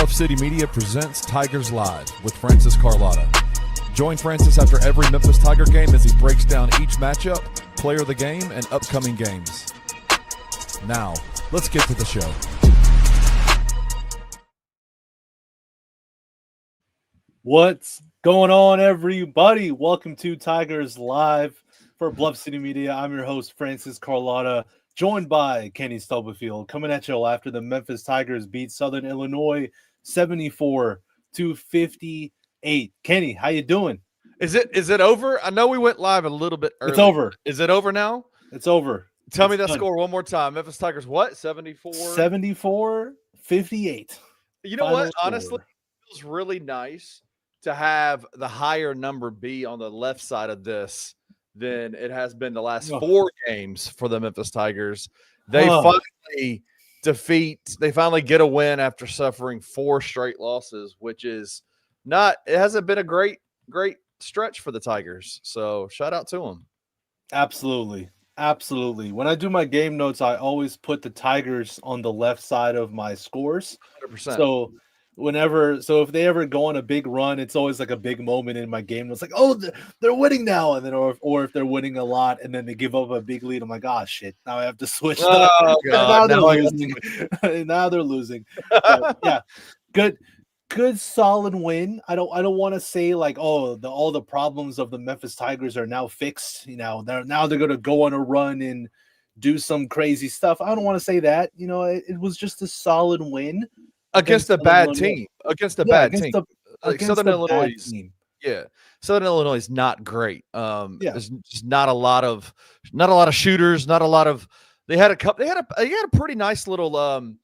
Bluff City Media presents Tigers Live with Francis Carlotta. Join Francis after every Memphis Tiger game as he breaks down each matchup, player of the game, and upcoming games. Now, let's get to the show. What's going on, everybody? Welcome to Tigers Live for Bluff City Media. I'm your host, Francis Carlotta, joined by Kenny Stubblefield, coming at you after the Memphis Tigers beat Southern Illinois 74-58. Kenny, how you doing? Is it over? I know we went live a little bit early. It's over. Is it over now? It's over. Tell me that score one more time. Memphis Tigers what? 74-58. You know what? Honestly, it feels really nice to have the higher number be on the left side of this than it has been the last 4 games for the Memphis Tigers. They finally get a win after suffering 4 straight losses, which is it hasn't been a great stretch for the Tigers. So shout out to them. Absolutely. When I do my game notes, I always put the Tigers on the left side of my scores. 100%. So if they ever go on a big run, it's always like a big moment in my game. It's like, oh, they're winning now, and then or if they're winning a lot and then they give up a big lead, I'm like, oh shit, now I have to switch. Oh God, now they're losing. Now they're losing. So, yeah, good solid win. I don't want to say like, oh, all the problems of the Memphis Tigers are now fixed. You know, they're going to go on a run and do some crazy stuff. I don't want to say that. You know, it was just a solid win. Against a bad team. Against a bad team. Southern Illinois. Yeah. Southern Illinois is not great. There's just not a lot of shooters, not a lot of they had a pretty nice little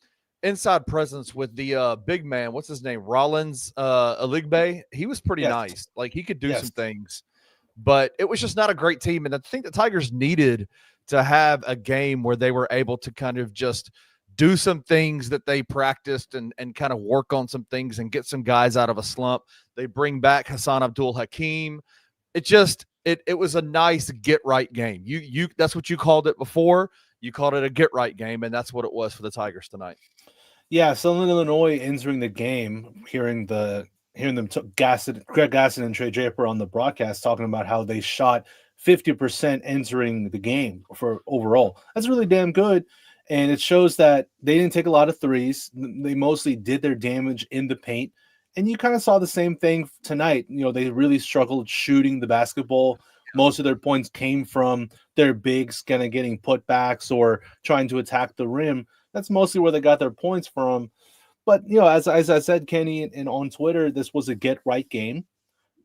inside presence with the big man. What's his name? Rollins Aligbe. He was pretty nice. Like he could do some things. But it was just not a great team. And I think the Tigers needed to have a game where they were able to kind of just do some things that they practiced and kind of work on some things and get some guys out of a slump. They bring back Hassan Abdul Hakim. It was a nice get right game. You that's what you called it before. You called it a get right game, and that's what it was for the Tigers tonight. Yeah, Southern Illinois entering the game, hearing them Greg Gasson and Trey Draper on the broadcast talking about how they shot 50% entering the game for overall. That's really damn good. And it shows that they didn't take a lot of threes. They mostly did their damage in the paint. And you kind of saw the same thing tonight. You know, they really struggled shooting the basketball. Most of their points came from their bigs kind of getting putbacks or trying to attack the rim. That's mostly where they got their points from. But, you know, as I said, Kenny, and on Twitter, this was a get-right game.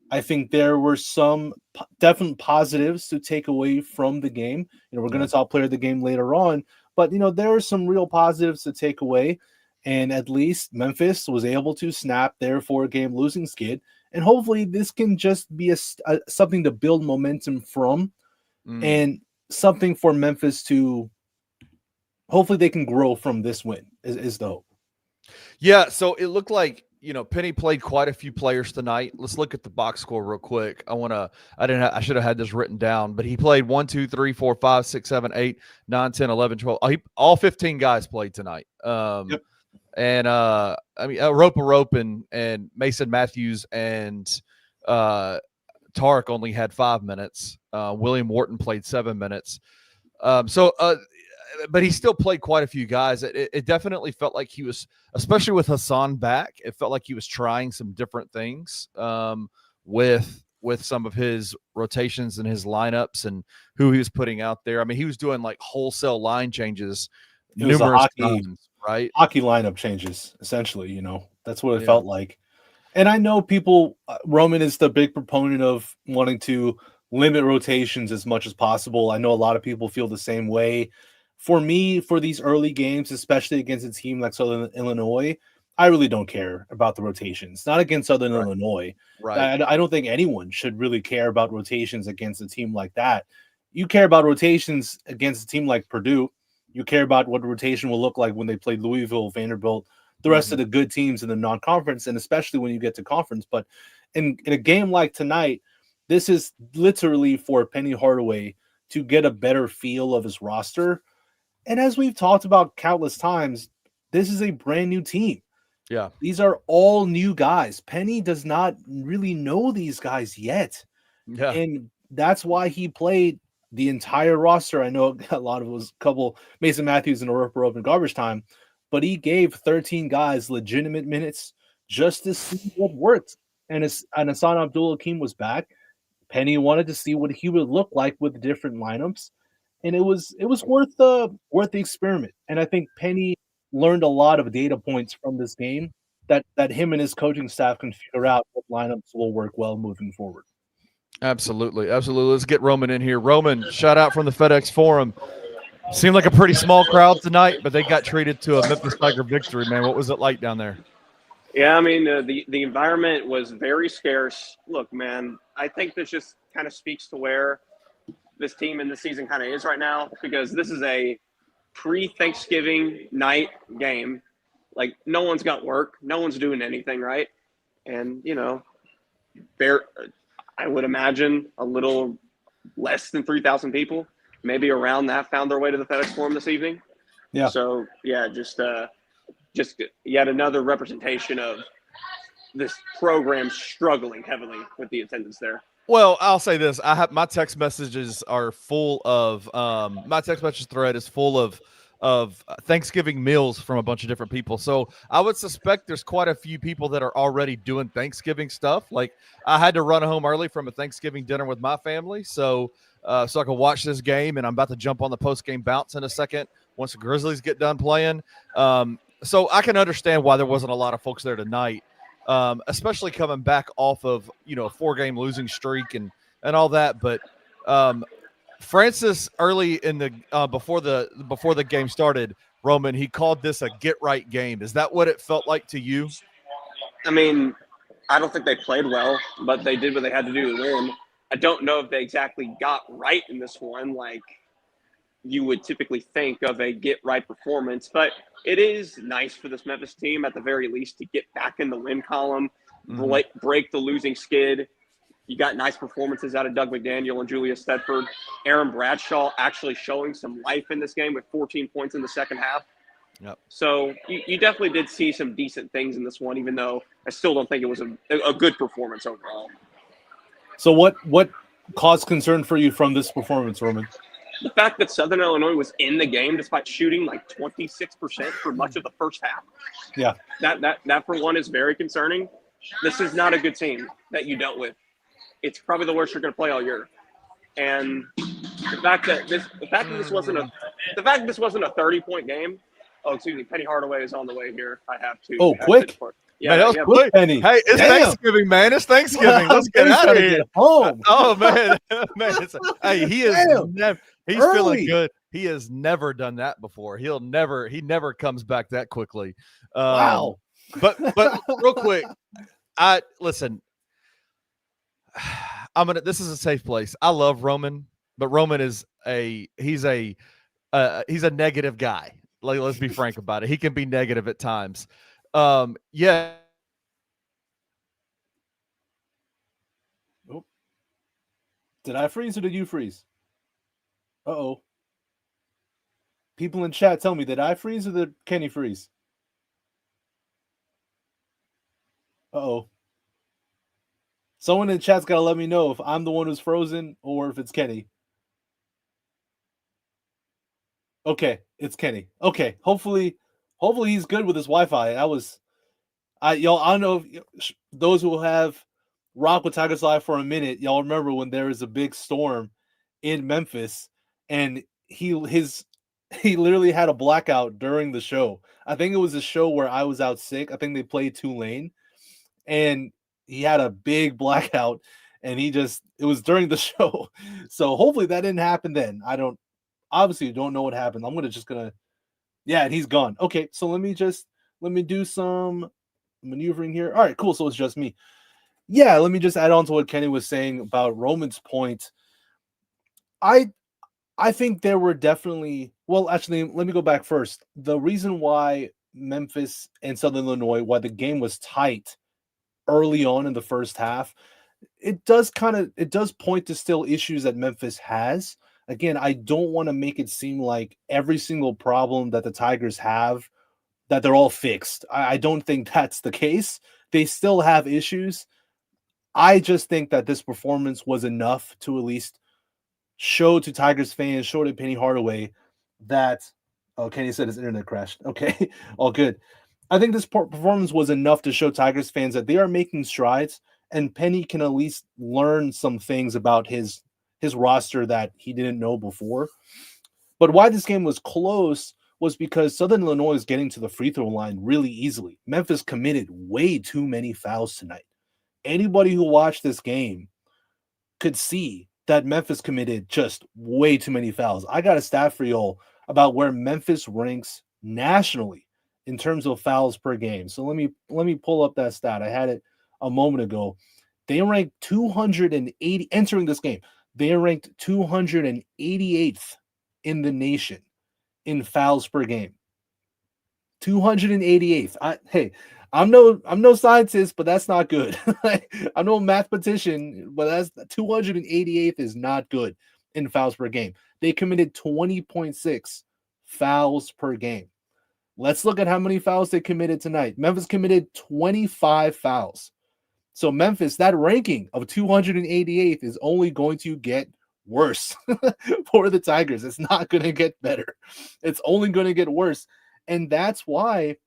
I think there were some definite positives to take away from the game. You know, we're going to talk player of the game later on. But, you know, there are some real positives to take away. And at least Memphis was able to snap their 4-game losing skid. And hopefully this can just be something to build momentum from and something for Memphis to hopefully they can grow from this win is the hope. Yeah, so it looked like, you know, Penny played quite a few players tonight. Let's look at the box score real quick. I should have had this written down, but he played 1, 2, 3, 4, 5, 6, 7, 8, 9, 10, 11, 12. All 15 guys played tonight. And Rope and Mason Matthews and Tarek only had 5 minutes. William Wharton played 7 minutes. But he still played quite a few guys. It definitely felt like he was, especially with Hassan back, it felt like he was trying some different things with some of his rotations and his lineups and who he was putting out there. I mean, he was doing like wholesale line changes numerous times, right? Hockey lineup changes, essentially, you know. That's what it felt like. And I know people, Roman is the big proponent of wanting to limit rotations as much as possible. I know a lot of people feel the same way. For me, for these early games, especially against a team like Southern Illinois, I really don't care about the rotations. Not against Southern Illinois. Right. I don't think anyone should really care about rotations against a team like that. You care about rotations against a team like Purdue. You care about what the rotation will look like when they play Louisville, Vanderbilt, the rest of the good teams in the non-conference, and especially when you get to conference. But in a game like tonight, this is literally for Penny Hardaway to get a better feel of his roster. And as we've talked about countless times, this is a brand new team. Yeah. These are all new guys. Penny does not really know these guys yet. Yeah. And that's why he played the entire roster. I know a lot of it was a couple Mason Matthews and a Roper Open garbage time, but he gave 13 guys legitimate minutes just to see what worked. And Hassan Abdul Hakim was back. Penny wanted to see what he would look like with different lineups. And it was worth the experiment. And I think Penny learned a lot of data points from this game that him and his coaching staff can figure out what lineups will work well moving forward. Absolutely. Let's get Roman in here. Roman, shout out from the FedEx Forum. Seemed like a pretty small crowd tonight, but they got treated to a Memphis Tiger victory, man. What was it like down there? Yeah, I mean, the environment was very scarce. Look, man, I think this just kind of speaks to where this team in the season kind of is right now, because this is a pre-Thanksgiving night game. Like, no one's got work. No one's doing anything, right? And, I would imagine a little less than 3,000 people, maybe around that, found their way to the FedEx Forum this evening. Yeah. So, yeah, just yet another representation of this program struggling heavily with the attendance there. Well, I'll say this. I have my text messages are full of my text message thread is full of Thanksgiving meals from a bunch of different people. So I would suspect there's quite a few people that are already doing Thanksgiving stuff. Like, I had to run home early from a Thanksgiving dinner with my family. So I could watch this game, and I'm about to jump on the post-game bounce in a second once the Grizzlies get done playing. So I can understand why there wasn't a lot of folks there tonight, especially coming back off of, a 4-game losing streak and all that. But Francis early in the before the game started, Roman, he called this a get right game. Is that what it felt like to you? I mean, I don't think they played well, but they did what they had to do to win. I don't know if they exactly got right in this one, like you would typically think of a get right performance, but it is nice for this Memphis team at the very least to get back in the win column, break the losing skid. You got nice performances out of Doug McDaniel and Julius Stedford. Aaron Bradshaw actually showing some life in this game with 14 points in the second half. Yep. So you definitely did see some decent things in this one, even though I still don't think it was a good performance overall. So what caused concern for you from this performance, Roman? The fact that Southern Illinois was in the game despite shooting like 26% for much of the first half. Yeah. That for one is very concerning. This is not a good team that you dealt with. It's probably the worst you're going to play all year. And the fact that this wasn't a 30-point game. Oh, excuse me. Penny Hardaway is on the way here. I have to. Oh, quick. Yeah, man, that was quick. Penny. Hey, it's Thanksgiving, man. It's Thanksgiving. Let's get out of here. Home. Oh, man. Hey, he is he's early. Feeling good. He has never done that before. He never comes back that quickly. Wow. But real quick, listen. This is a safe place. I love Roman, but Roman is he's a negative guy. Like, let's be frank about it. He can be negative at times. Yeah. Oh. Did I freeze or did you freeze? Uh-oh. People in chat tell me, did I freeze or did Kenny freeze? Uh-oh. Someone in chat's got to let me know if I'm the one who's frozen or if it's Kenny. Okay, it's Kenny. Okay, hopefully he's good with his Wi-Fi. I don't know if those who have rock with Tigers Live for a minute, y'all remember when there was a big storm in Memphis and he literally had a blackout during the show. I think it was a show where I was out sick. I think they played Tulane and he had a big blackout and it was during the show. So hopefully that didn't happen then. Obviously don't know what happened. I'm and he's gone. Okay. So let me do some maneuvering here. All right, cool. So it's just me. Yeah. Let me just add on to what Kenny was saying about Roman's point. I think there were definitely, well, actually, let me go back first. The reason why Memphis and Southern Illinois, why the game was tight early on in the first half, it does point to still issues that Memphis has. Again, I don't want to make it seem like every single problem that the Tigers have that they're all fixed. I don't think that's the case. They still have issues. I just think that this performance was enough to at least show to Tigers fans, show to Penny Hardaway that, oh, Kenny said his internet crashed. Okay, all good. I think this performance was enough to show Tigers fans that they are making strides, and Penny can at least learn some things about his roster that he didn't know before. But why this game was close was because Southern Illinois is getting to the free throw line really easily. Memphis committed way too many fouls tonight. Anybody who watched this game could see that Memphis committed just way too many fouls. I got a stat for y'all about where Memphis ranks nationally in terms of fouls per game. So let me pull up that stat. I had it a moment ago. They ranked 280 entering this game. They ranked 288th in the nation in fouls per game. 288th. I'm no scientist, but that's not good. I'm no mathematician, but that's 288th is not good in fouls per game. They committed 20.6 fouls per game. Let's look at how many fouls they committed tonight. Memphis committed 25 fouls. So Memphis, that ranking of 288th is only going to get worse for the Tigers. It's not going to get better. It's only going to get worse. And that's why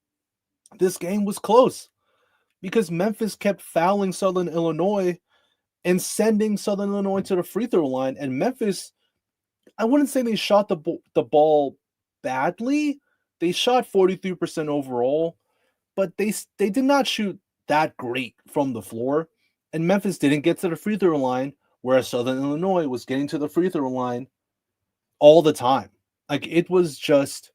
this game was close, because Memphis kept fouling Southern Illinois and sending Southern Illinois to the free throw line. And Memphis, I wouldn't say they shot the ball badly. They shot 43% overall, but they did not shoot that great from the floor. And Memphis didn't get to the free throw line, whereas Southern Illinois was getting to the free throw line all the time. Like, it was just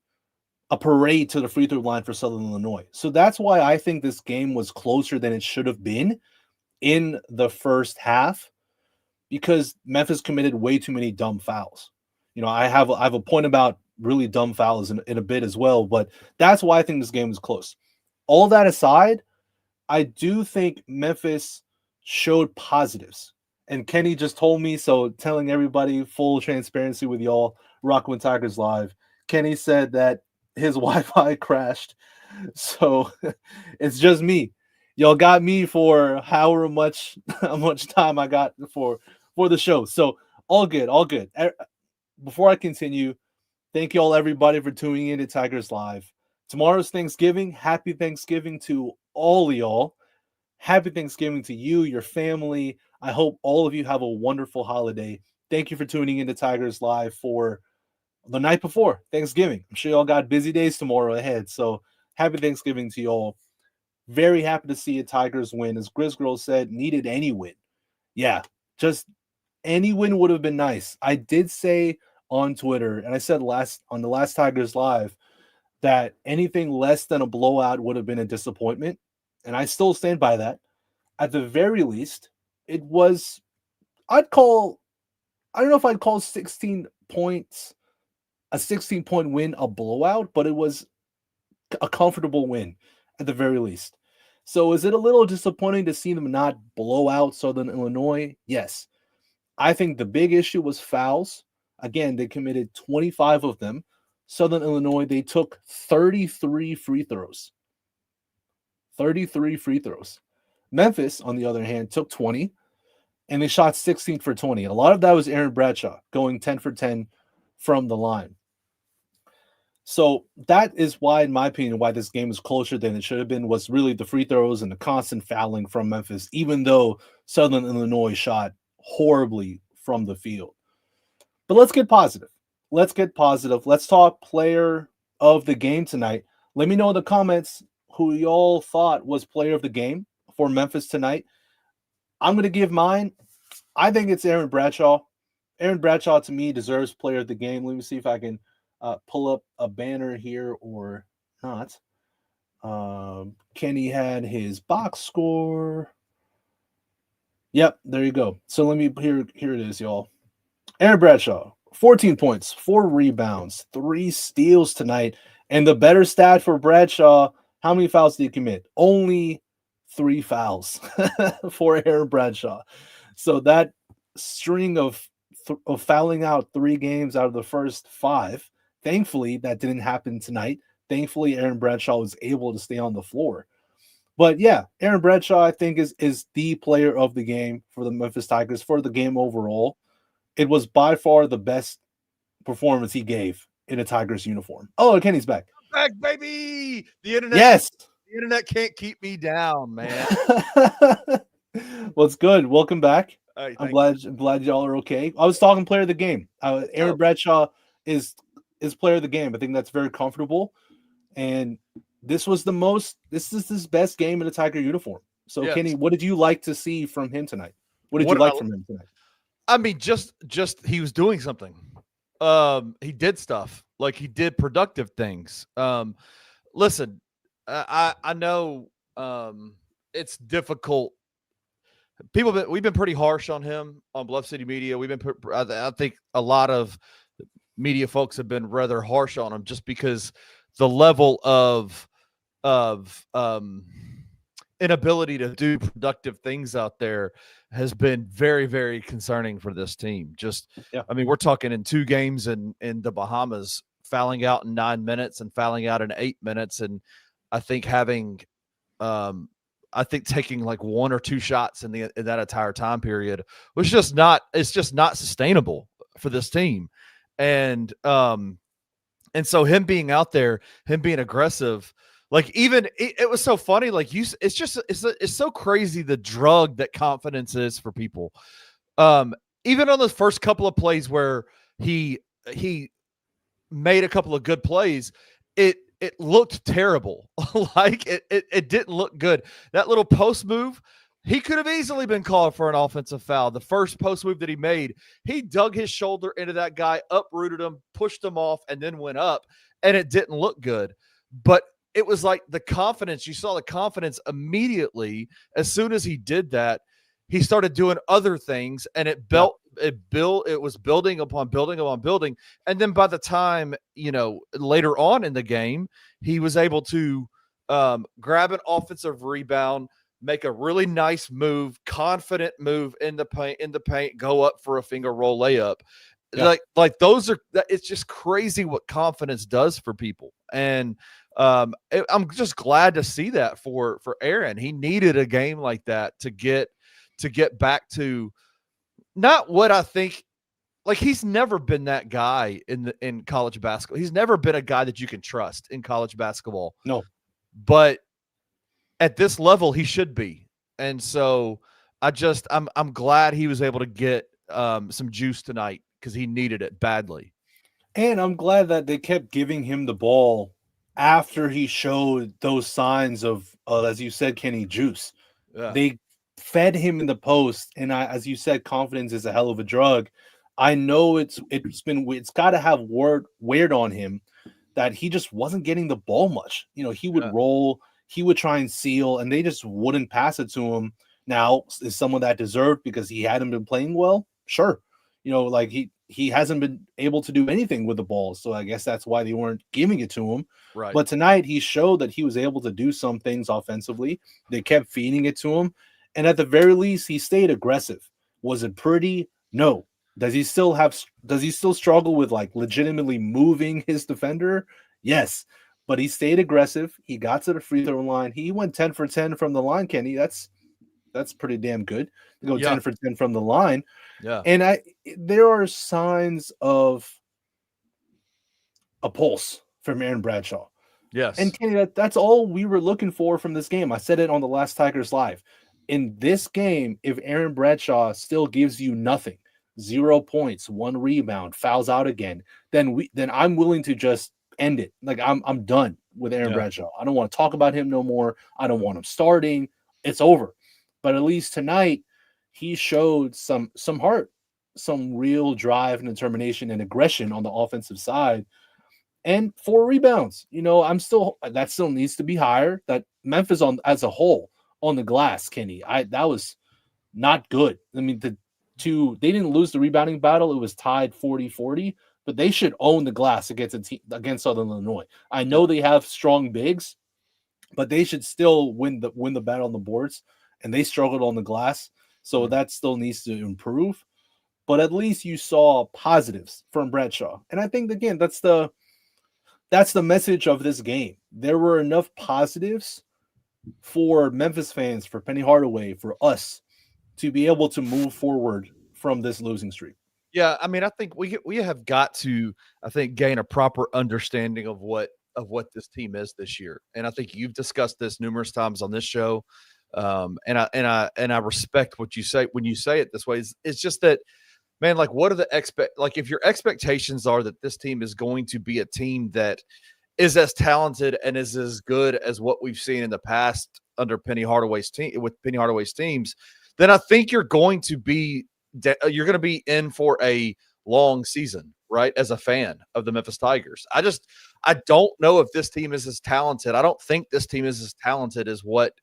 a parade to the free throw line for Southern Illinois. So that's why I think this game was closer than it should have been in the first half, because Memphis committed way too many dumb fouls. I have a point about really dumb fouls in a bit as well, but that's why I think this game was close. All that aside, I do think Memphis showed positives. And Kenny just told me, so telling everybody full transparency with y'all, Rockwin Tigers Live, Kenny said that his Wi-Fi crashed. So it's just me. Y'all got me for how much time I got for the show. So all good. Before I continue, thank you all, everybody, for tuning in to Tigers Live. Tomorrow's Thanksgiving. Happy Thanksgiving to all of y'all. Happy Thanksgiving to you, your family. I hope all of you have a wonderful holiday. Thank you for tuning in to Tigers Live for the night before Thanksgiving. I'm sure y'all got busy days tomorrow ahead. So happy Thanksgiving to y'all. Very happy to see a Tigers win. As Grizz Girl said, needed any win. Yeah, just any win would have been nice. I did say on Twitter, and I said on the last Tigers Live, that anything less than a blowout would have been a disappointment. And I still stand by that. At the very least, it was, I don't know if I'd call 16 points, a 16-point win, a blowout, but it was a comfortable win at the very least. So is it a little disappointing to see them not blow out Southern Illinois? Yes. I think the big issue was fouls. Again, they committed 25 of them. Southern Illinois, they took 33 free throws. 33 free throws. Memphis, on the other hand, took 20, and they shot 16 for 20. A lot of that was Aaron Bradshaw going 10 for 10 from the line. So that is why, in my opinion, why this game is closer than it should have been, was really the free throws and the constant fouling from Memphis, even though Southern Illinois shot horribly from the field. But let's get positive. Let's talk player of the game tonight. Let me know in the comments who y'all thought was player of the game for Memphis tonight. I'm going to give mine. I think it's Aaron Bradshaw. Aaron Bradshaw, to me, deserves player of the game. Let me see if I can pull up a banner here or not. Kenny had his box score. Yep, there you go. So let me, here it is, y'all. Aaron Bradshaw, 14 points, 4 rebounds, 3 steals tonight. And the better stat for Bradshaw, how many fouls did he commit? Only 3 fouls for Aaron Bradshaw. So that string of fouling out 3 games out of the first 5, thankfully, that didn't happen tonight. thankfully Aaron Bradshaw was able to stay on the floor. But yeah, Aaron Bradshaw, I think, is the player of the game for the Memphis Tigers, for the game overall. It was by far the best performance he gave in a Tigers uniform. Oh, Kenny's back. Back, baby. The internet. Yes. The internet can't keep me down, man. Well, it's good. Welcome back. Right, I'm glad y'all are okay. I was talking player of the game. Aaron Bradshaw is player of the game. I think that's very comfortable. And this is his best game in a Tiger uniform. So, yes. Kenny, what did you like to see from him tonight? What did you like from him tonight? I mean, just he was doing something. He did stuff. Like, he did productive things. Listen, I know it's difficult. We've been pretty harsh on him on Bluff City Media. I think a lot of media folks have been rather harsh on him just because the level of inability to do productive things out there has been very, very concerning for this team. I mean, we're talking in 2 games in the Bahamas, fouling out in 9 minutes and fouling out in 8 minutes. And I think taking like 1 or 2 shots in that entire time period was just not sustainable for this team. And so him being out there, him being aggressive, like even it was so funny. Like it's so crazy the drug that confidence is for people. Even on those first couple of plays where he made a couple of good plays, it looked terrible. Like it didn't look good. That little post move, he could have easily been called for an offensive foul. The first post move that he made, he dug his shoulder into that guy, uprooted him, pushed him off, and then went up, and it didn't look good. But it was like the confidence. You saw the confidence immediately. As soon as he did that, he started doing other things, and it was building upon building. And then by the time, later on in the game, he was able to grab an offensive rebound, make a really nice move, confident move in the paint, go up for a finger roll layup. Yeah. Like those are, it's just crazy what confidence does for people. And I'm just glad to see that for Aaron. He needed a game like that to get back to not what I think. Like, he's never been that guy in college basketball. He's never been a guy that you can trust in college basketball. No, but at this level, he should be. And so I'm glad he was able to get some juice tonight because he needed it badly. And I'm glad that they kept giving him the ball after he showed those signs of, as you said, Kenny, juice. Yeah. They fed him in the post, and as you said, confidence is a hell of a drug. I know it's got to have weird on him that he just wasn't getting the ball much. He would roll, he would try and seal, and they just wouldn't pass it to him. Now, is someone that deserved because he hadn't been playing well? Sure. Like he hasn't been able to do anything with the ball, so I guess that's why they weren't giving it to him. Right. But tonight he showed that he was able to do some things offensively. They kept feeding it to him, and at the very least, he stayed aggressive. Was it pretty? No. Does he still struggle with like legitimately moving his defender? Yes. But he stayed aggressive. He got to the free throw line. He went 10 for 10 from the line, Kenny. That's pretty damn good to go 10 for 10 from the line. Yeah. And there are signs of a pulse from Aaron Bradshaw. Yes. And Kenny, that's all we were looking for from this game. I said it on the last Tigers Live. In this game, if Aaron Bradshaw still gives you nothing, 0 points, 1 rebound, fouls out again, then I'm willing to just end it. Like I'm done with Aaron Bradshaw. I don't want to talk about him no more. I don't want him starting. It's over. But at least tonight, he showed some heart, some real drive and determination and aggression on the offensive side. And 4 rebounds. That still needs to be higher. That Memphis as a whole on the glass, Kenny, that was not good. I mean, they didn't lose the rebounding battle. It was tied 40-40, but they should own the glass against Southern Illinois. I know they have strong bigs, but they should still win the battle on the boards, and they struggled on the glass. So that still needs to improve. But at least you saw positives from Bradshaw. And I think, again, that's that's the message of this game. There were enough positives for Memphis fans, for Penny Hardaway, for us to be able to move forward from this losing streak. Yeah, I mean, I think we have got to, I think, gain a proper understanding of what this team is this year. And I think you've discussed this numerous times on this show. And I respect what you say when you say it this way. It's just that, man, like, what are the if your expectations are that this team is going to be a team that is as talented and is as good as what we've seen in the past under Penny Hardaway's teams, then I think you're going to be in for a long season, right? As a fan of the Memphis Tigers. I don't know if this team is as talented. I don't think this team is as talented as what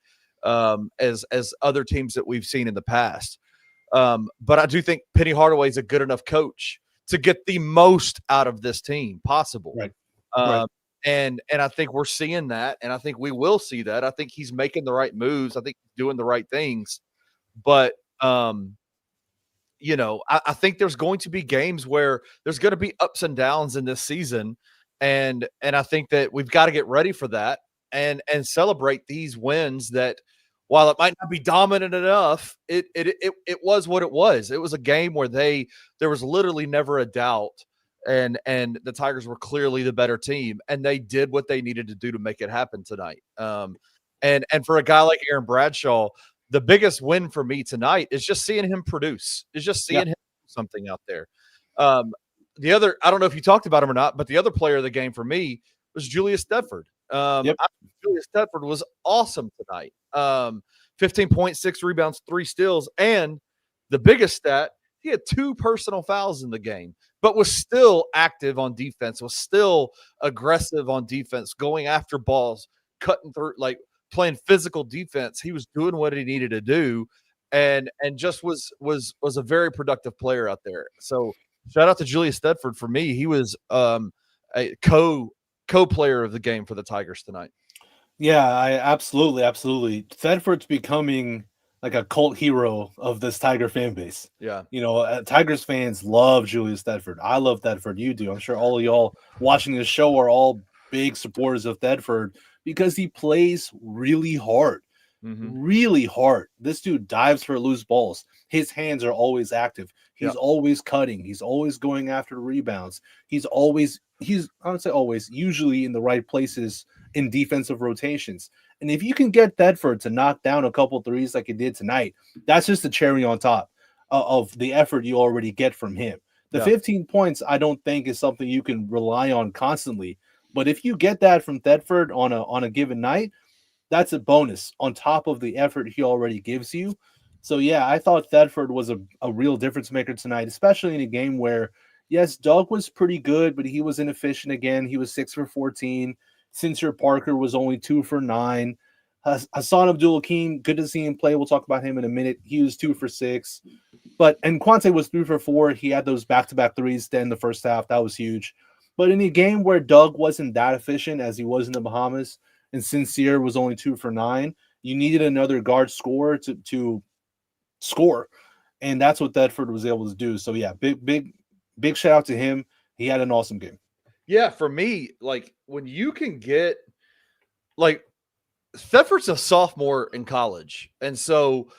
as other teams that we've seen in the past. But I do think Penny Hardaway is a good enough coach to get the most out of this team possible. Right. And I think we're seeing that, and I think we will see that. I think he's making the right moves. I think he's doing the right things. But I think there's going to be games where there's going to be ups and downs in this season, and I think that we've got to get ready for that and celebrate these wins that, while it might not be dominant enough, it was what it was. It was a game where there was literally never a doubt, and the Tigers were clearly the better team, and they did what they needed to do to make it happen tonight. And for a guy like Aaron Bradshaw, the biggest win for me tonight is just seeing him produce. Is just seeing him do something out there. The other, I don't know if you talked about him or not, but the other player of the game for me was Julius Tedford. Julius Tedford was awesome tonight. 15 points, 6 rebounds, 3 steals, and the biggest stat, he had 2 personal fouls in the game, but was still active on defense, was still aggressive on defense, going after balls, cutting through, like playing physical defense. He was doing what he needed to do, and just was a very productive player out there. So shout out to Julius Tedford for me. He was a co-player of the game for the Tigers tonight. Yeah, I absolutely. Tedford's becoming like a cult hero of this Tiger fan base. Yeah. Tigers fans love Julius Tedford. I love Tedford. You do. I'm sure all of y'all watching this show are all big supporters of Tedford because he plays really hard. Really hard. This dude dives for loose balls. His hands are always active. He's always cutting. He's always going after the rebounds. I would say always, usually in the right places in defensive rotations. And if you can get Tedford to knock down a couple threes like he did tonight, that's just the cherry on top of the effort you already get from him. The 15 points, I don't think, is something you can rely on constantly. But if you get that from Tedford on a given night, that's a bonus on top of the effort he already gives you. So, yeah, I thought Tedford was a real difference maker tonight, especially in a game where, yes, Doug was pretty good, but he was inefficient again. He was 6 for 14. Sincere Parker was only 2 for 9. Hassan Abdul-Hakim, good to see him play. We'll talk about him in a minute. He was 2 for 6. And Quante was 3 for 4. He had those back-to-back threes then in the first half. That was huge. But in a game where Doug wasn't that efficient as he was in the Bahamas, and Sincere was only 2 for 9, you needed another guard scorer to score. And that's what Tedford was able to do. So, yeah, big shout out to him. He had an awesome game. Yeah, for me, like, when you can get, like, Tedford's a sophomore in college, and so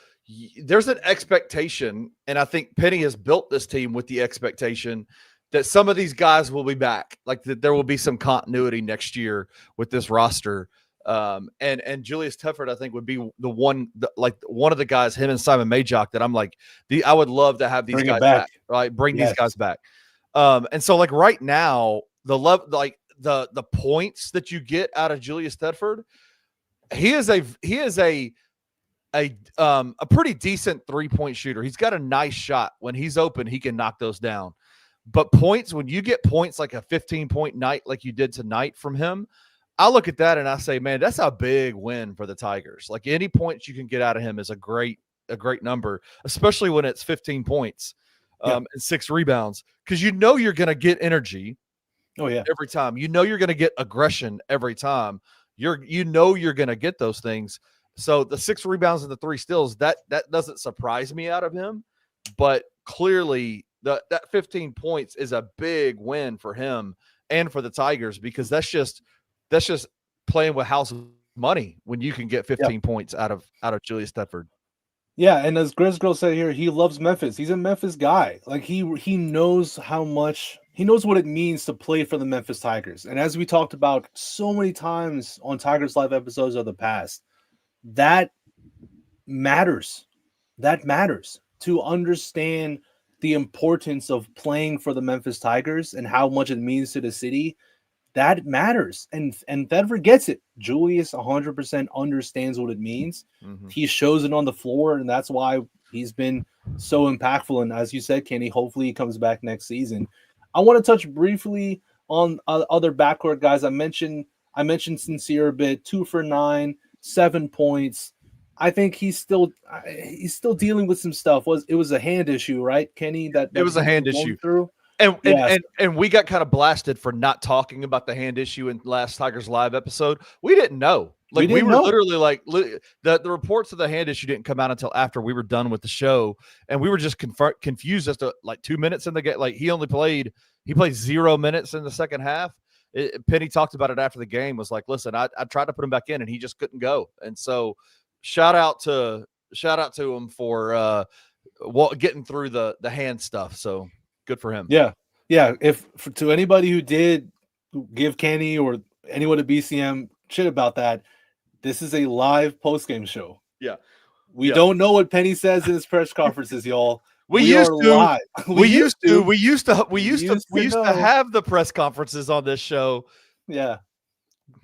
there's an expectation, and I think Penny has built this team with the expectation that some of these guys will be back, like that there will be some continuity next year with this roster. And Julius Tedford, I think, would be one of the guys, him and Simon Majock, that I'm like, I would love to have these guys back, right? Bring these guys back. And so, like, right now, the points that you get out of Julius Tedford, he is a pretty decent 3-point shooter. He's got a nice shot. When he's open, he can knock those down. But points, when you get points like a 15-point night like you did tonight from him, I look at that and I say, man, that's a big win for the Tigers. Like, any points you can get out of him is a great number, especially when it's 15 points and 6 rebounds, because you're going to get energy. Oh, yeah. Every time. You're going to get aggression every time. You're going to get those things. So the 6 rebounds and the 3 steals, that doesn't surprise me out of him, but clearly that 15 points is a big win for him. and for the Tigers, because that's just playing with house money when you can get 15 points out of Julius Tedford. Yeah, and as Grizz Girl said here, he loves Memphis. He's a Memphis guy. Like he knows he knows what it means to play for the Memphis Tigers. And as we talked about so many times on Tigers Live episodes of the past, that matters. That matters to understand the importance of playing for the Memphis Tigers and how much it means to the city. That matters. And Tedford gets it. Julius 100% understands what it means. Mm-hmm. He shows it on the floor, and that's why he's been so impactful. And as you said, Kenny, hopefully he comes back next season. I want to touch briefly on other backcourt guys. I mentioned Sincere a bit, 2 for 9, 7 points. I think he's still dealing with some stuff. It was a hand issue, right, Kenny? That it was a hand issue. Through? And we got kind of blasted for not talking about the hand issue in last Tigers Live episode. We didn't know. Like we were literally like the reports of the hand issue didn't come out until after we were done with the show, and we were just confused as to like 2 minutes in the game. Like he played 0 minutes in the second half. Penny talked about it after the game. Was like, listen, I tried to put him back in, and he just couldn't go. And so shout out to him for getting through the hand stuff. So. Good for him. Yeah. To anybody who did give Kenny or anyone at BCM shit about that, this is a live post-game show. Yeah. We don't know what Penny says in his press conferences, y'all. We used to have the press conferences on this show. Yeah.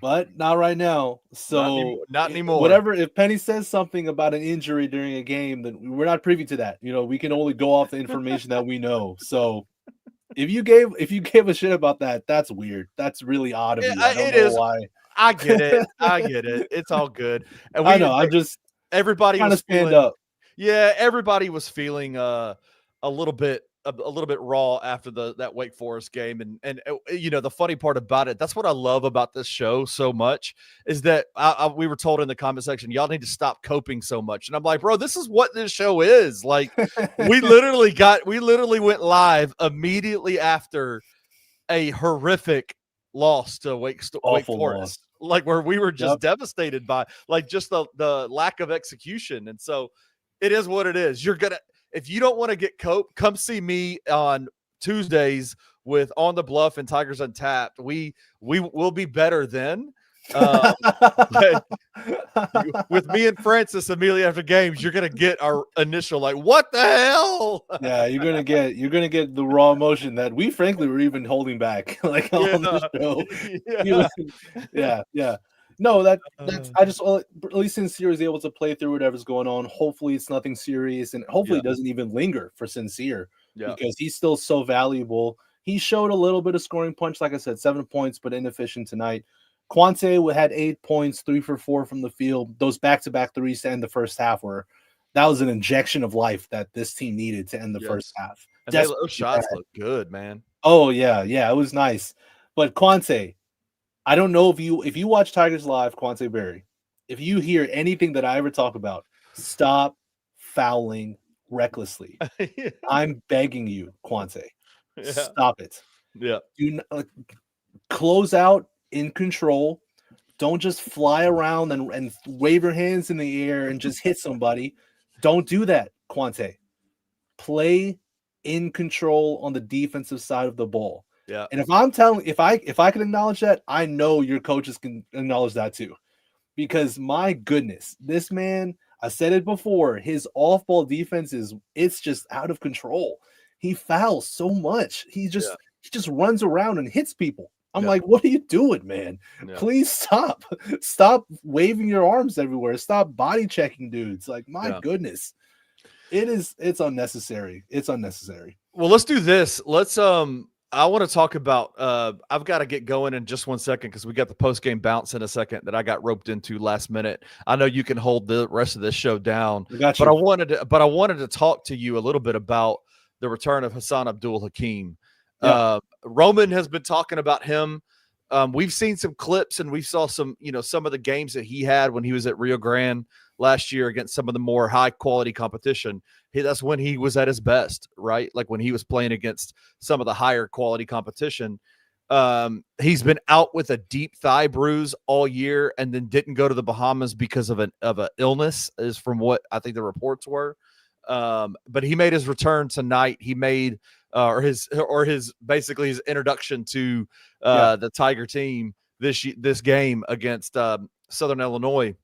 But not right now. So not anymore. Whatever, if Penny says something about an injury during a game, then we're not privy to that. We can only go off the information that we know. So if you gave a shit about that, that's weird. That's really odd of you. I don't know why. I get it. It's all good. And I know. I'm just everybody trying was to stand up. Yeah, everybody was feeling a little bit raw after that Wake Forest game, and the funny part about it, that's what I love about this show so much, is that we were told in the comment section, y'all need to stop coping so much, and I'm like, bro, this is what this show is. Like we literally went live immediately after a horrific loss to Wake Forest, loss. Like where we were just devastated by like just the lack of execution, and so it is what it is. If you don't want to get cope, come see me on Tuesdays with On the Bluff and Tigers Untapped. We will be better then. With me and Francis immediately after games, you're gonna get our initial like, what the hell? Yeah, you're gonna get the raw emotion that we frankly were even holding back, like on the show. Yeah. No, that's I just at least Sincere is able to play through whatever's going on. Hopefully it's nothing serious, and hopefully it doesn't even linger for Sincere because he's still so valuable. He showed a little bit of scoring punch, like I said, 7 points, but inefficient tonight. Quante had 8 points, 3 for 4 from the field. Those back-to-back threes to end the first half that was an injection of life that this team needed to end the first half. And those shots look good, man. Oh yeah, it was nice. But Quante, I don't know if you watch Tigers Live, Quante Berry, if you hear anything that I ever talk about, stop fouling recklessly. I'm begging you, Quante. Stop it. Yeah. Do not, close out in control. Don't just fly around and wave your hands in the air and just hit somebody. Don't do that, Quante. Play in control on the defensive side of the ball. Yeah. And if I can acknowledge that, I know your coaches can acknowledge that too. Because my goodness, this man, I said it before, his off-ball defense it's just out of control. He fouls so much. He just runs around and hits people. I'm like, what are you doing, man? Yeah. Please stop. Stop waving your arms everywhere. Stop body checking dudes. Like, my goodness. It's unnecessary. It's unnecessary. Well, let's do this. I want to talk about I've got to get going in just 1 second because we got the post-game bounce in a second that I got roped into last minute. I know you can hold the rest of this show down, but I wanted to talk to you a little bit about the return of Hassan Abdul Hakim. Yeah. Roman has been talking about him. We've seen some clips and we saw some of the games that he had when he was at Rio Grande last year against some of the more high quality competition. That's when he was at his best, right? Like when he was playing against some of the higher quality competition. He's been out with a deep thigh bruise all year, and then didn't go to the Bahamas because of an illness, is from what I think the reports were. But he made his return tonight. He made his basically his introduction to the Tiger team this game against Southern Illinois.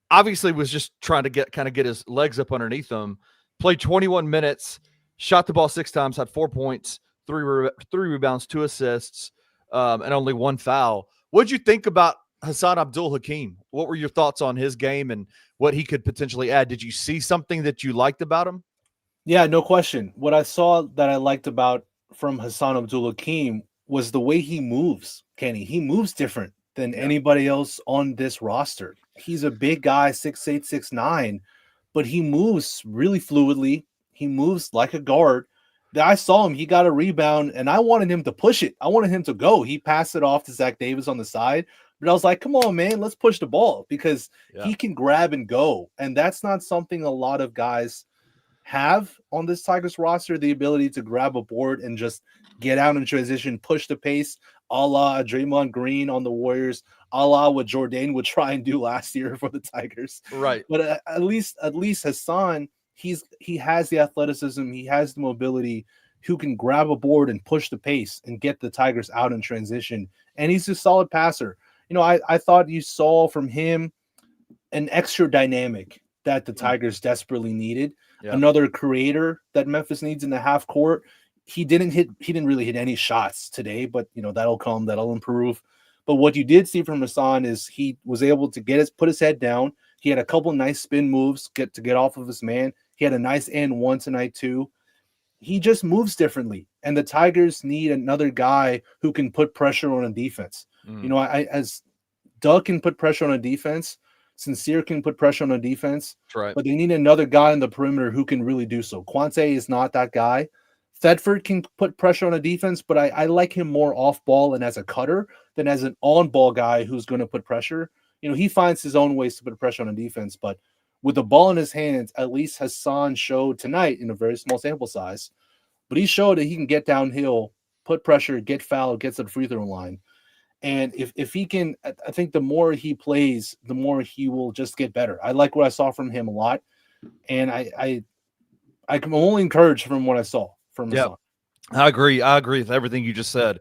Obviously was just trying to get his legs up underneath him. Played 21 minutes, shot the ball 6 times, had 4 points, 3 rebounds, 2 assists, and only 1 foul. What'd you think about Hassan Abdul Hakim? What were your thoughts on his game and what he could potentially add? Did you see something that you liked about him? Yeah, no question. What I saw that I liked about from Hassan Abdul Hakim was the way he moves, Kenny. He moves different than anybody else on this roster. He's a big guy, 6'8", 6'9", but he moves really fluidly. He moves like a guard. I saw him. He got a rebound, and I wanted him to push it. I wanted him to go. He passed it off to Zach Davis on the side, but I was like, come on, man, let's push the ball because he can grab and go, and that's not something a lot of guys have on this Tigers roster, the ability to grab a board and just get out in transition, push the pace, a la Draymond Green on the Warriors, a la what Jordan would try and do last year for the Tigers. Right. But at least Hassan, he has the athleticism, he has the mobility, who can grab a board and push the pace and get the Tigers out in transition. And he's a solid passer. You know, I thought you saw from him an extra dynamic that the Tigers desperately needed. Yeah. Another creator that Memphis needs in the half court. He didn't really hit any shots today, but you know, that'll improve. But what you did see from Hassan is he was able to put his head down. He had a couple nice spin moves, get off of his man. He had a nice and one tonight too. He just moves differently, and the Tigers need another guy who can put pressure on a defense. You know, as Doug can put pressure on a defense, Sincere can put pressure on a defense. That's right. But they need another guy on the perimeter who can really do so. Quante is not that guy. Thedford can put pressure on a defense, but I like him more off ball and as a cutter than as an on ball guy who's going to put pressure. You know, he finds his own ways to put pressure on a defense, but with the ball in his hands, at least Hassan showed tonight in a very small sample size, but he showed that he can get downhill, put pressure, get fouled, get to the free throw line. And if he can, I think the more he plays, the more he will just get better. I like what I saw from him a lot. And I'm only encouraged from what I saw from Hassan. I agree with everything you just said.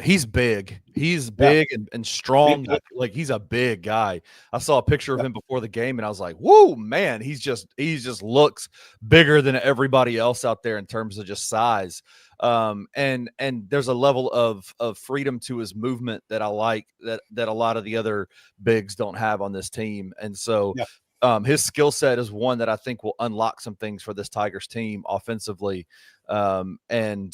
He's big. He's big and strong. Like he's a big guy. I saw a picture of him before the game, and I was like, "Whoa, man! He just looks bigger than everybody else out there in terms of just size." And there's a level of freedom to his movement that I like that a lot of the other bigs don't have on this team. And so his skill set is one that I think will unlock some things for this Tigers team offensively. And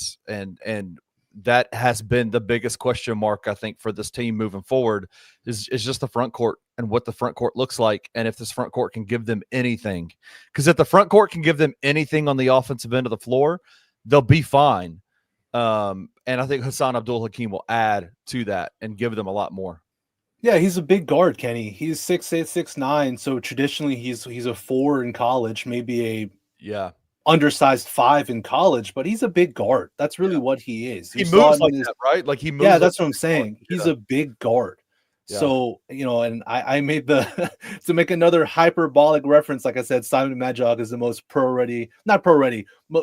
that has been the biggest question mark, I think, for this team moving forward is just the front court and what the front court looks like. And if this front court can give them anything, because if the front court can give them anything on the offensive end of the floor, they'll be fine. And I think Hassan Abdul Hakim will add to that and give them a lot more. Yeah, he's a big guard, Kenny. He's 6'8", 6'9", so traditionally he's a 4 in college, maybe a undersized 5 in college, but he's a big guard. That's really what he is. He moves like that, right? Like he moves. Yeah, that's what I'm saying. He's a big guard. Yeah. So, you know, and I made to make another hyperbolic reference, like I said, Simon Majok is the most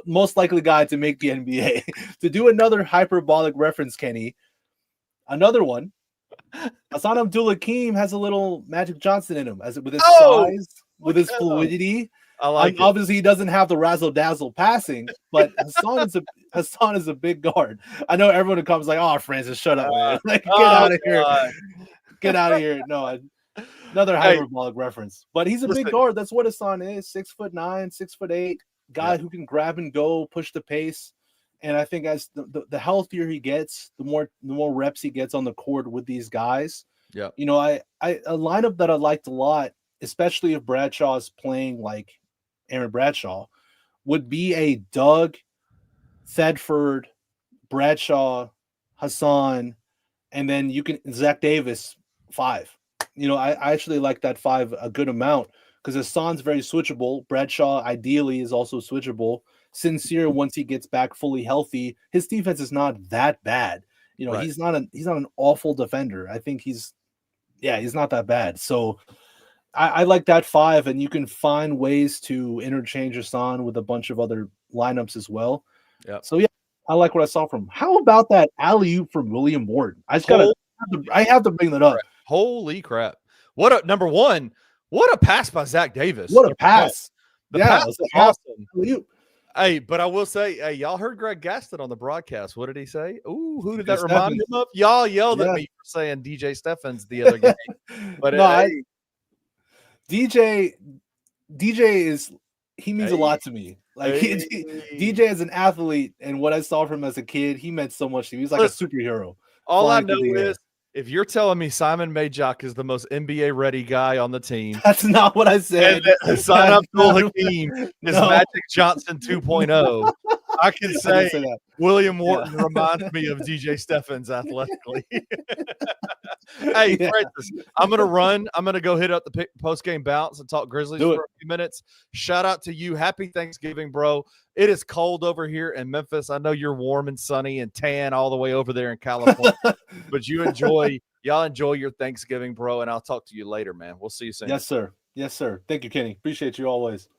most likely guy to make the NBA. To do another hyperbolic reference, Kenny, another one, Hassan Abdul Hakim has a little Magic Johnson in him, with his size, with his fluidity. I like obviously he doesn't have the razzle dazzle passing, but Hassan is a big guard. I know everyone who comes like, "Oh, Francis, shut up, man! Like, get out of here, get out of here!" No, another hyperbolic reference, but he's a big guard. That's what Hassan is: 6'9", 6'8", guy who can grab and go, push the pace. And I think as the healthier he gets, the more reps he gets on the court with these guys. Yeah, you know, a lineup that I liked a lot, especially if Bradshaw is playing like Aaron Bradshaw, would be a Doug, Thedford, Bradshaw, Hassan, and then you can Zach Davis 5. You know, I actually like that 5 a good amount because Hassan's very switchable. Bradshaw ideally is also switchable. Sincere, once he gets back fully healthy, his defense is not that bad. You know, he's not an awful defender. I think he's not that bad. So I like that 5, and you can find ways to interchange Hassan with a bunch of other lineups as well. Yeah. So yeah, I like what I saw from him. How about that alley-oop from William Morton? I have to bring that up. Holy crap! What a number one! What a pass by Zach Davis! What a pass! The pass was awesome. Hey, but I will say, hey, y'all heard Greg Gaston on the broadcast. What did he say? Ooh, who did that remind him of? Y'all yelled at me for saying DJ Steffens the other game. But no, DJ means a lot to me. Like DJ as an athlete, and what I saw from him as a kid, he meant so much to me. He's like a superhero. All I know is, if you're telling me Simon Majok is the most NBA ready guy on the team, that's not what I said. Hassan Abdul Hakim is Magic Johnson 2.0. I can say William Morton reminds me of DJ Steffens athletically. Hey, Francis, I'm going to go hit up the post-game bounce and talk Grizzlies for a few minutes. Shout out to you. Happy Thanksgiving, bro. It is cold over here in Memphis. I know you're warm and sunny and tan all the way over there in California, but y'all enjoy your Thanksgiving, bro, and I'll talk to you later, man. We'll see you soon. Yes, sir. Yes, sir. Thank you, Kenny. Appreciate you always.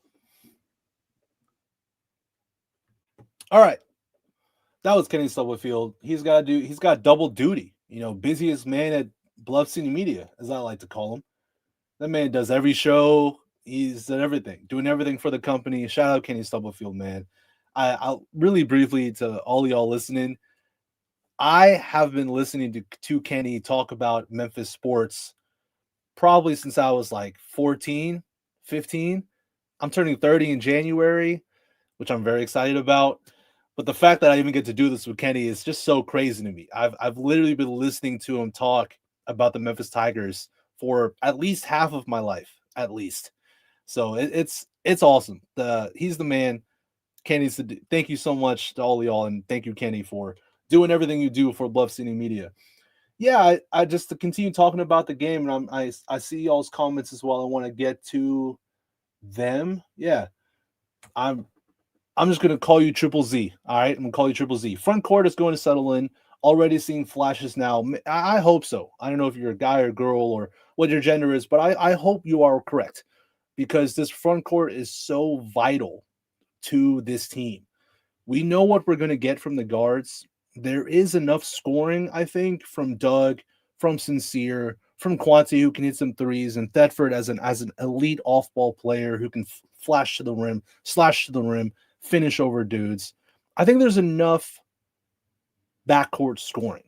All right. That was Kenny Stubblefield. He's got double duty. You know, busiest man at Bluff City Media, as I like to call him. That man does every show. He's done everything, doing everything for the company. Shout out Kenny Stubblefield, man. I'll really briefly to all of y'all listening. I have been listening to Kenny talk about Memphis sports probably since I was like 14, 15. I'm turning 30 in January, which I'm very excited about. But the fact that I even get to do this with Kenny is just so crazy to me. I've literally been listening to him talk about the Memphis Tigers for at least half of my life, at least. So it's awesome. He's the man. Kenny's thank you so much to all of y'all, and thank you, Kenny, for doing everything you do for Bluff City Media. Yeah, I just to continue talking about the game, and I see y'all's comments as well. I want to get to them. Yeah, I'm just gonna call you Triple Z. All right, I'm gonna call you Triple Z. Front court is going to settle in. Already seeing flashes now. I hope so. I don't know if you're a guy or girl or what your gender is, but I hope you are correct, because this front court is so vital to this team. We know what we're going to get from the guards. There is enough scoring, I think, from Doug, from Sincere, from Quante, who can hit some threes, and Thetford as an elite off-ball player who can flash to the rim, slash to the rim, finish over dudes. I think there's enough backcourt scoring.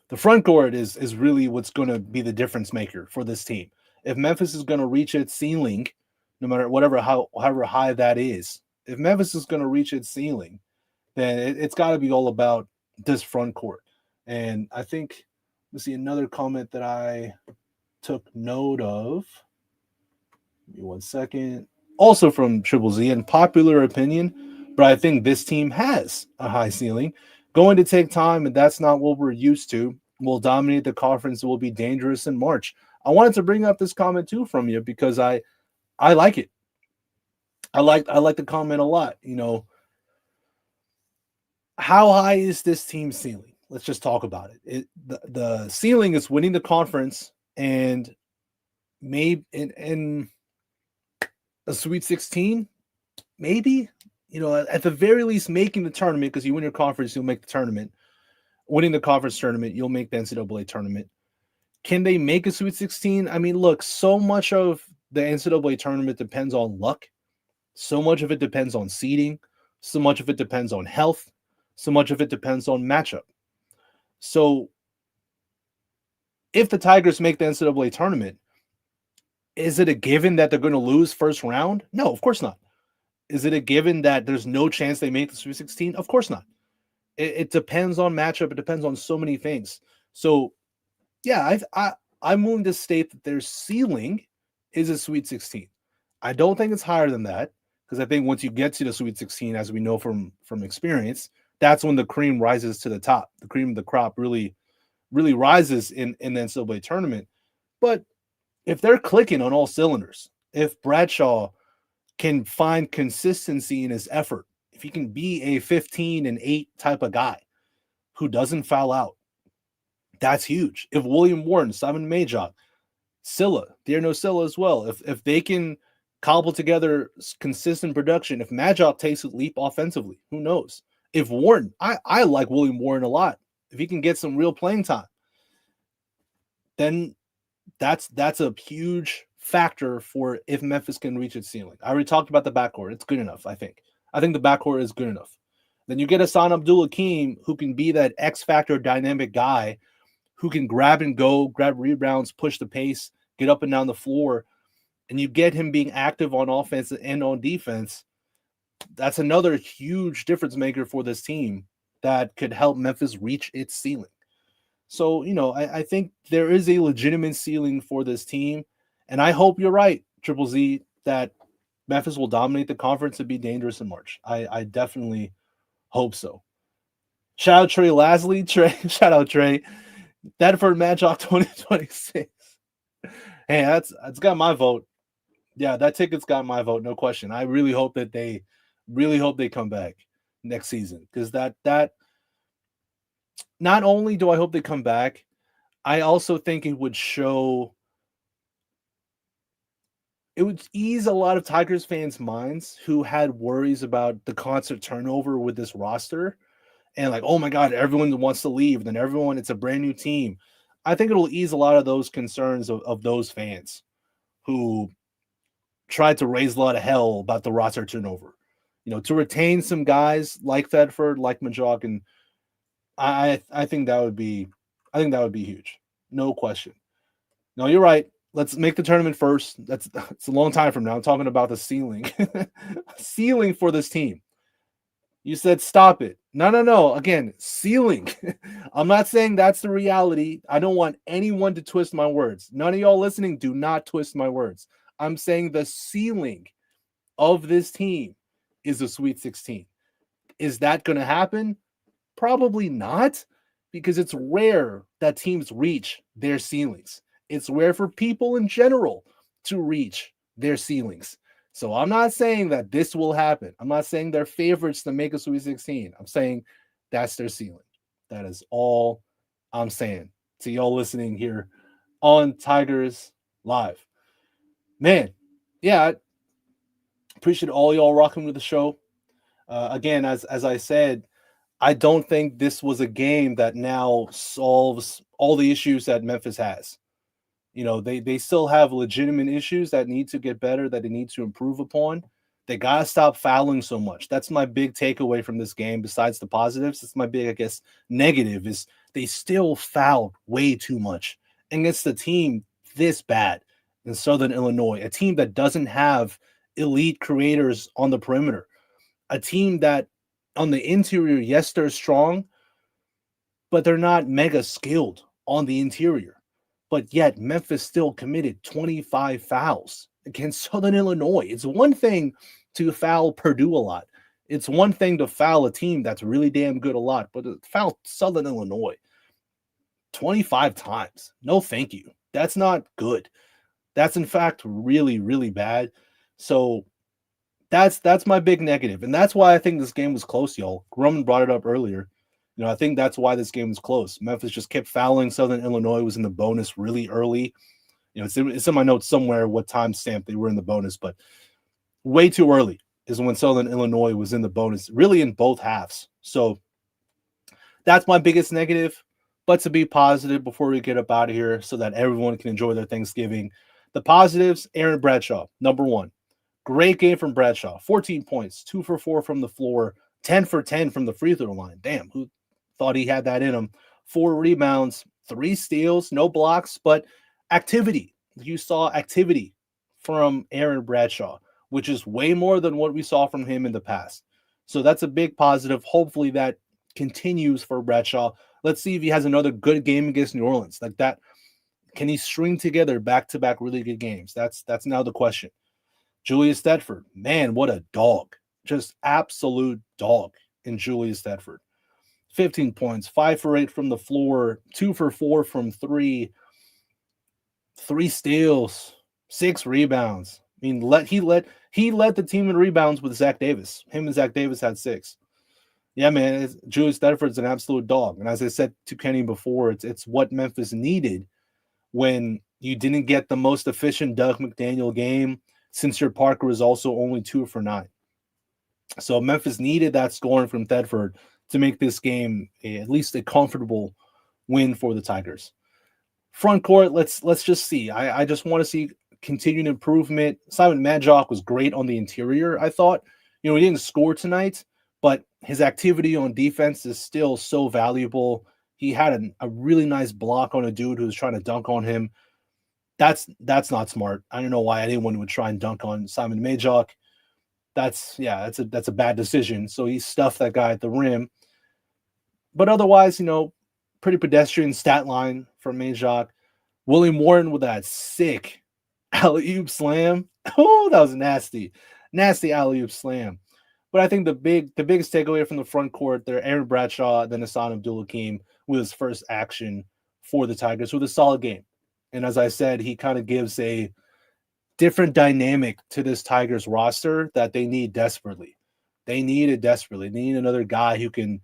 The front court is really what's going to be the difference maker for this team. If Memphis is going to reach its ceiling, no matter however high that is, if Memphis is going to reach its ceiling, then it's got to be all about this front court. And I think, let's see, another comment that I took note of. Give me 1 second. Also from Triple Z, and popular opinion, but I think this team has a high ceiling. Going to take time, and that's not what we're used to. We'll dominate the conference. Will be dangerous in March. I wanted to bring up this comment too from you because I like it. I like the comment a lot. You know, how high is this team's ceiling? Let's just talk about it. The ceiling is winning the conference and maybe in a Sweet 16, maybe. You know, at the very least, making the tournament, because you win your conference, you'll make the tournament. Winning the conference tournament, you'll make the NCAA tournament. Can they make a Sweet 16? I mean, look, so much of the NCAA tournament depends on luck. So much of it depends on seeding. So much of it depends on health. So much of it depends on matchup. So if the Tigers make the NCAA tournament, is it a given that they're going to lose first round? No, of course not. Is it a given that there's no chance they make the Sweet 16? Of course not. It depends on matchup. It depends on so many things. So, yeah, I'm willing to state that their ceiling is a Sweet 16. I don't think it's higher than that, because I think once you get to the Sweet 16, as we know from experience, that's when the cream rises to the top. The cream of the crop really, really rises in the NCAA tournament. But if they're clicking on all cylinders, if Bradshaw can find consistency in his effort, if he can be a 15 and 8 type of guy who doesn't foul out, that's huge. If William Warren, Simon Majok, Silla, Dearno Silla as well, if they can cobble together consistent production, if Majok takes a leap offensively, who knows? If Warren, I like William Warren a lot. If he can get some real playing time, then that's a huge factor for if Memphis can reach its ceiling. I already talked about the backcourt. It's good enough, I think. I think the backcourt is good enough. Then you get Hassan Abdul-Hakim, who can be that X factor dynamic guy who can grab and go, grab rebounds, push the pace, get up and down the floor, and you get him being active on offense and on defense. That's another huge difference maker for this team that could help Memphis reach its ceiling. So, I think there is a legitimate ceiling for this team, and I hope you're right, Triple Z, that Memphis will dominate the conference and be dangerous in March. I definitely hope so. Shout out Trey Lasley. Shout out Trey. Thetford Majok 2026. Hey, that's got my vote. Yeah, that ticket's got my vote, no question. I really hope that they come back next season, because that not only do I hope they come back, I also think it would ease a lot of Tigers fans' minds who had worries about the constant turnover with this roster. And like, oh my God, everyone wants to leave. Then it's a brand new team. I think it'll ease a lot of those concerns of those fans who tried to raise a lot of hell about the roster turnover. To retain some guys like Thetford, like Majok, and I think that would be huge. No question. No, you're right. Let's make the tournament first. It's a long time from now. I'm talking about the ceiling. Ceiling for this team. You said stop it. No. Again, ceiling. I'm not saying that's the reality. I don't want anyone to twist my words. None of y'all listening, do not twist my words. I'm saying the ceiling of this team is a Sweet 16. Is that going to happen? Probably not, because it's rare that teams reach their ceilings. It's rare for people in general to reach their ceilings. So I'm not saying that this will happen. I'm not saying they're favorites to make a Sweet 16. I'm saying that's their ceiling. That is all I'm saying to y'all listening here on Tigers Live. Man, yeah, I appreciate all y'all rocking with the show. Again, as I said, I don't think this was a game that now solves all the issues that Memphis has. They still have legitimate issues that need to get better, that they need to improve upon. They got to stop fouling so much. That's my big takeaway from this game. Besides the positives, it's my big, I guess, negative is they still fouled way too much against the team this bad in Southern Illinois, a team that doesn't have elite creators on the perimeter, a team that on the interior, yes, they're strong, but they're not mega skilled on the interior. But yet Memphis still committed 25 fouls against Southern Illinois. It's one thing to foul Purdue a lot. It's one thing to foul a team that's really damn good a lot, but to foul Southern Illinois 25 times, no thank you. That's not good. That's in fact really, really bad. So that's my big negative. And that's why I think this game was close, y'all. Roman brought it up earlier. I think that's why this game was close. Memphis just kept fouling. Southern Illinois was in the bonus really early. It's in my notes somewhere what time stamp they were in the bonus, but way too early is when Southern Illinois was in the bonus, really in both halves. So that's my biggest negative. But to be positive before we get up out of here so that everyone can enjoy their Thanksgiving, the positives, Aaron Bradshaw, number one. Great game from Bradshaw. 14 points, 2 for 4 from the floor, 10 for 10 from the free throw line. Damn, who thought he had that in him? 4 rebounds, 3 steals, no blocks, but activity. You saw activity from Aaron Bradshaw, which is way more than what we saw from him in the past. So that's a big positive. Hopefully that continues for Bradshaw. Let's see if he has another good game against New Orleans. Like that, can he string together back-to-back really good games? That's now the question. Julius Thetford, man, what a dog. Just absolute dog in Julius Thetford. 15 points, 5 for 8 from the floor, 2 for 4 from 3, 3 steals, 6 rebounds. I mean, he led the team in rebounds with Zach Davis. Him and Zach Davis had 6. Yeah, man, Julius Thetford's an absolute dog. And as I said to Kenny before, it's what Memphis needed when you didn't get the most efficient Doug McDaniel game. Sincere Parker was also only 2 for 9. So Memphis needed that scoring from Thetford to make this game at least a comfortable win for the Tigers. Front court, let's just see. I just want to see continued improvement. Simon Madjock was great on the interior, I thought. He didn't score tonight, but his activity on defense is still so valuable. He had a really nice block on a dude who was trying to dunk on him. That's not smart. I don't know why anyone would try and dunk on Simon Madjock. That's a bad decision. So he stuffed that guy at the rim. But otherwise, pretty pedestrian stat line from Madjock. William Warren with that sick alley-oop slam. Oh, that was nasty alley-oop slam. But I think the biggest takeaway from the front court there, Aaron Bradshaw, then Hassan Abdul-Hakim with his first action for the Tigers with a solid game. And as I said, he kind of gives a different dynamic to this Tigers roster that they need desperately. They need it desperately. They need another guy who can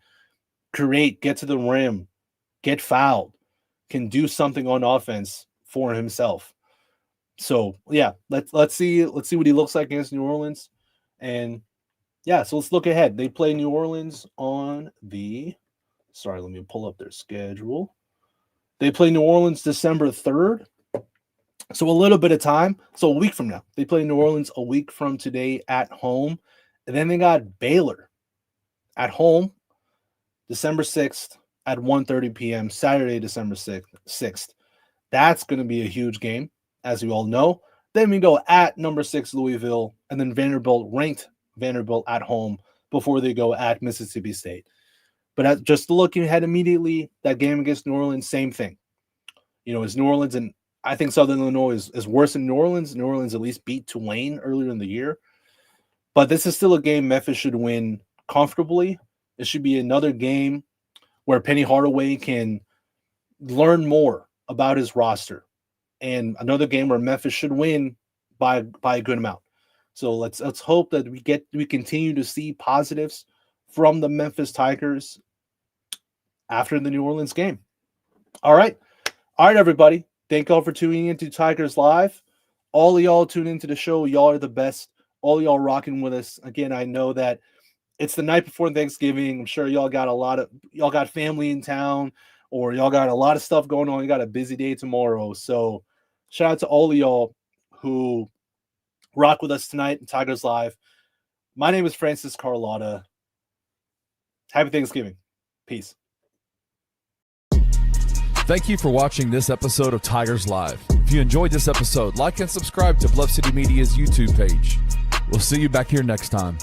create, get to the rim, get fouled, can do something on offense for himself. So yeah, let's see what he looks like against New Orleans. And yeah, so let's look ahead. They play New Orleans on let me pull up their schedule. They play New Orleans December 3rd. So a little bit of time. So a week from now. They play New Orleans a week from today at home. And then they got Baylor at home December 6th at 1:30 p.m. Saturday, December 6th. That's going to be a huge game, as you all know. Then we go at number 6 Louisville, and then ranked Vanderbilt at home before they go at Mississippi State. But just looking ahead immediately, that game against New Orleans, same thing. It's New Orleans, and I think Southern Illinois is worse than New Orleans. New Orleans at least beat Tulane earlier in the year. But this is still a game Memphis should win comfortably. It should be another game where Penny Hardaway can learn more about his roster. And another game where Memphis should win by a good amount. So let's hope that we continue to see positives from the Memphis Tigers after the New Orleans game. All right, everybody. Thank y'all for tuning into Tigers Live. All of y'all tune into the show. Y'all are the best. All y'all rocking with us. Again, I know that it's the night before Thanksgiving. I'm sure y'all got family in town, or y'all got a lot of stuff going on. You got a busy day tomorrow. So shout out to all of y'all who rock with us tonight in Tigers Live. My name is Francis Carlotta. Happy Thanksgiving. Peace. Thank you for watching this episode of Tigers Live. If you enjoyed this episode, like and subscribe to Bluff City Media's YouTube page. We'll see you back here next time.